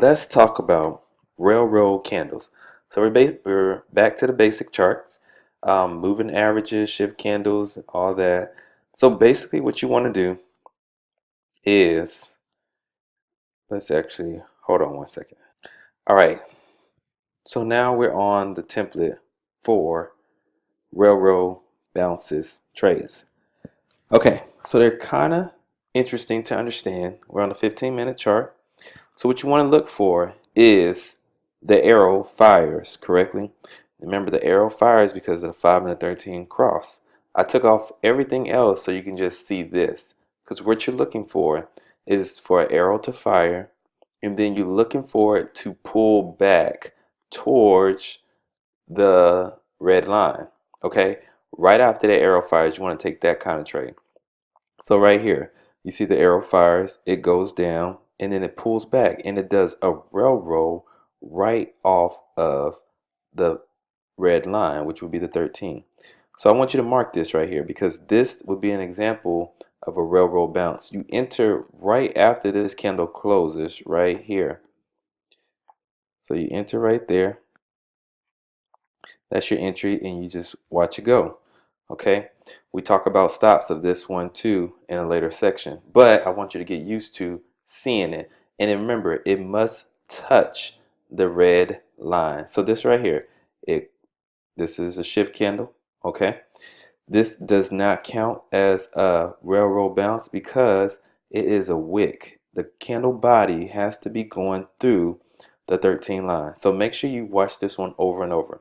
let's talk about railroad candles. So we're back to the basic charts, moving averages, shift candles, all that. So basically what you want to do is, let's actually, hold on one second. All right, so now we're on the template for railroad bounces trades. Okay, so they're kind of interesting to understand. We're on a 15-minute chart. So what you want to look for is the arrow fires correctly. Remember, the arrow fires because of the 5 and the 13 cross. I took off everything else so you can just see this, because what you're looking for is for an arrow to fire, and then you're looking for it to pull back towards the red line. Okay, right after the arrow fires, you want to take that kind of trade. So right here, you see the arrow fires, it goes down, and then it pulls back, and it does a railroad right off of the red line, which would be the 13. So I want you to mark this right here because this would be an example of a railroad bounce. You enter right after this candle closes right here. So you enter right there. That's your entry, and you just watch it go. Okay, we talk about stops of this one too in a later section, but I want you to get used to seeing it. And then remember, it must touch the red line. So this right here, this is a shift candle. Okay, this does not count as a railroad bounce because it is a wick. The candle body has to be going through the 13 line. So make sure you watch this one over and over.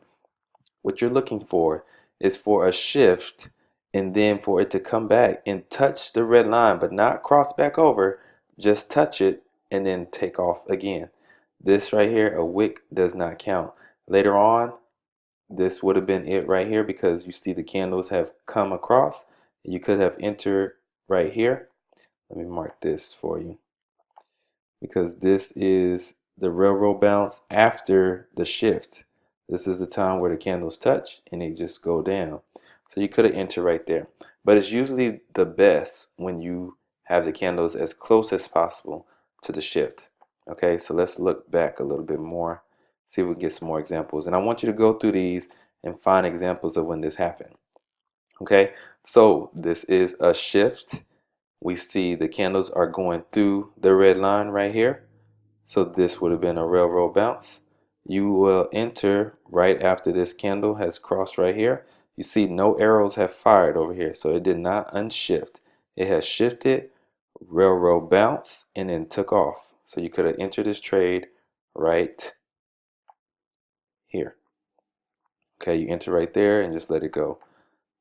What you're looking for is for a shift and then for it to come back and touch the red line, but not cross back over. Just touch it and then take off again. This right here, a wick, does not count. Later on, this would have been it right here because you see the candles have come across. You could have entered right here. Let me mark this for you because this is the railroad bounce after the shift. This is the time where the candles touch and they just go down. So you could have entered right there. But it's usually the best when you have the candles as close as possible to the shift. Okay, so let's look back a little bit more, see if we can get some more examples. And I want you to go through these and find examples of when this happened. Okay, so this is a shift. We see the candles are going through the red line right here. So this would have been a railroad bounce. You will enter right after this candle has crossed right here. You see no arrows have fired over here, so it did not unshift. It has shifted, railroad bounce, and then took off. So you could have entered this trade right here. Okay, you enter right there and just let it go.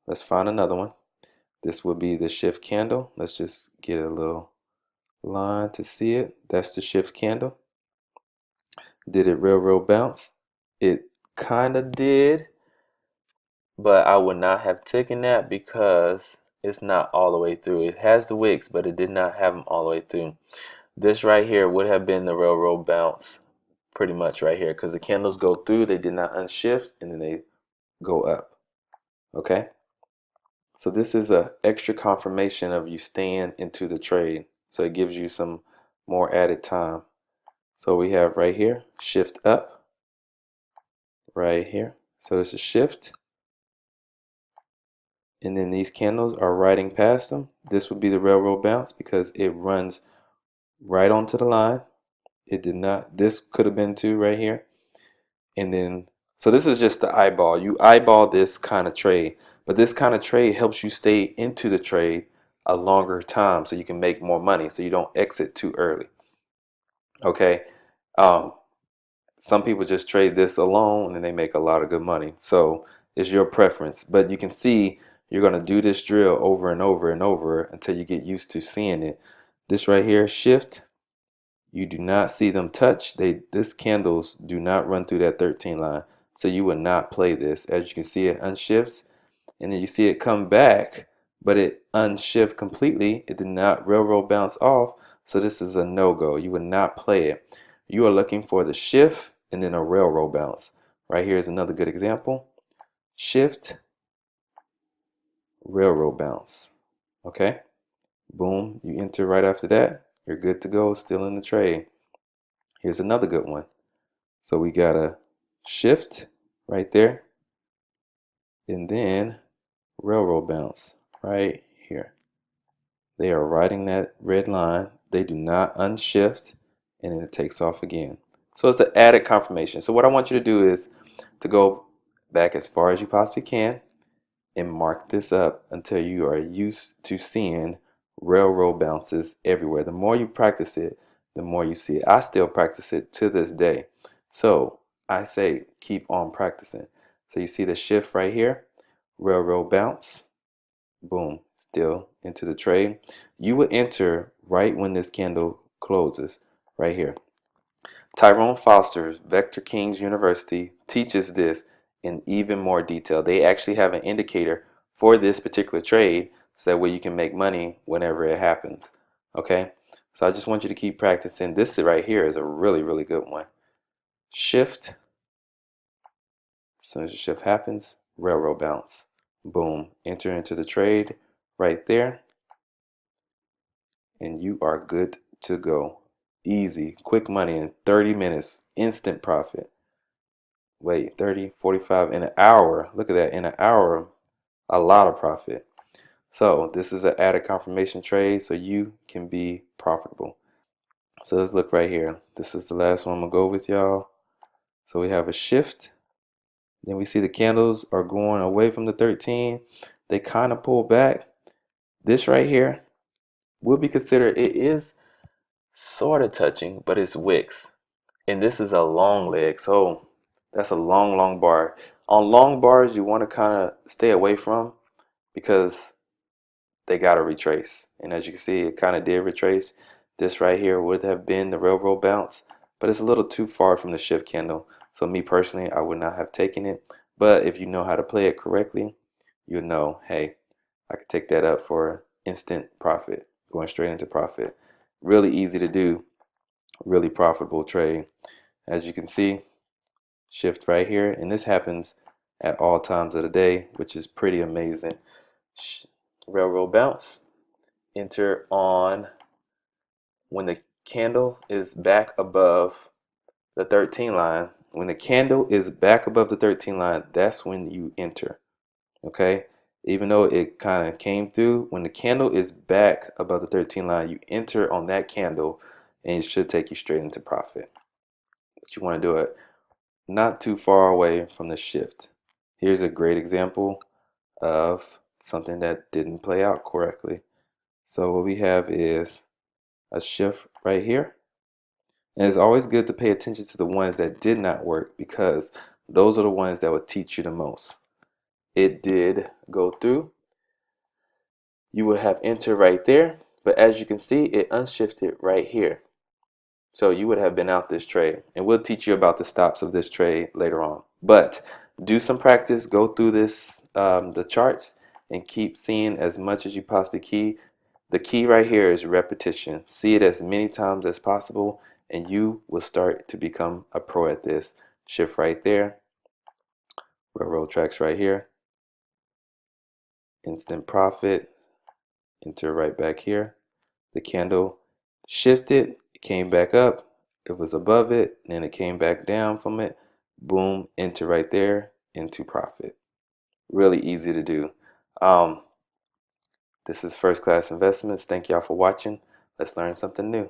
Let's find another one. This would be the shift candle. Let's just get a little line to see it. That's the shift candle. Did it railroad bounce? It kind of did, but I would not have taken that because it's not all the way through. It has the wicks, but it did not have them all the way through. This right here would have been the railroad bounce pretty much right here because the candles go through, they did not unshift, and then they go up. Okay, so this is a extra confirmation of you staying into the trade, so it gives you some more added time. So we have right here shift up right here, so it's a shift, and then these candles are riding past them. This would be the railroad bounce because it runs right onto the line. It did not, this could have been two right here. And then, so this is just the eyeball. You eyeball this kind of trade, but this kind of trade helps you stay into the trade a longer time so you can make more money so you don't exit too early. Okay. Um, some people just trade this alone and they make a lot of good money. So it's your preference, but you can see you're going to do this drill over and over and over until you get used to seeing it. This right here, shift, you do not see them touch. This candles do not run through that 13 line. So you would not play this. As you can see, it unshifts and then you see it come back, but it unshift completely. It did not railroad bounce off. So this is a no-go. You would not play it. You are looking for the shift and then a railroad bounce. Right here is another good example. Shift, railroad bounce. Okay, boom, you enter right after that. You're good to go, still in the trade. Here's another good one. So we got a shift right there, and then railroad bounce right here. They are riding that red line. They do not unshift, and then it takes off again. So it's an added confirmation. So what I want you to do is to go back as far as you possibly can and mark this up until you are used to seeing railroad bounces everywhere. The more you practice it, the more you see it. I still practice it to this day. So I say keep on practicing. So you see the shift right here, railroad bounce, boom, still into the trade. You would enter right when this candle closes right here. Tyrone Foster's Vector Kings University teaches this in even more detail. They actually have an indicator for this particular trade so that way you can make money whenever it happens. Okay, so I just want you to keep practicing. This right here is a really, really good one. Shift. As soon as the shift happens, railroad bounce. Boom, enter into the trade right there, and you are good to go. Easy, quick money in 30 minutes, instant profit. Wait, 30, 45 in an hour. Look at that, in an hour, a lot of profit. So this is an added confirmation trade so you can be profitable. So let's look right here. This is the last one I'm gonna go with y'all. So we have a shift. Then we see the candles are going away from the 13. They kind of pull back. This right here will be considered, it is sort of touching, but it's wicks. And this is a long leg, so that's a long, long bar. On long bars, you want to kind of stay away from because they got to retrace. And as you can see, it kind of did retrace. This right here would have been the railroad bounce, but it's a little too far from the shift candle. So me personally, I would not have taken it. But if you know how to play it correctly, you know, hey, I could take that up for instant profit, going straight into profit. Really easy to do, really profitable trade. As you can see, shift right here, and this happens at all times of the day, which is pretty amazing. Railroad bounce, enter on when the candle is back above the 13 line. When the candle is back above the 13 line, that's when you enter. Okay, even though it kind of came through, when the candle is back above the 13 line, you enter on that candle, and it should take you straight into profit. But you want to do it not too far away from the shift. Here's a great example of something that didn't play out correctly. So what we have is a shift right here. And it's always good to pay attention to the ones that did not work because those are the ones that will teach you the most. It did go through. You would have entered right there, but as you can see, it unshifted right here. So you would have been out this trade, and we'll teach you about the stops of this trade later on. But do some practice, go through this, the charts, and keep seeing as much as you possibly can. The key right here is repetition. See it as many times as possible, and you will start to become a pro at this. Shift right there, railroad tracks right here, instant profit, enter right back here. The candle shifted, it came back up, it was above it, then it came back down from it. Boom, enter right there into profit. Really easy to do. This is First Class Investments. Thank y'all for watching. Let's learn something new.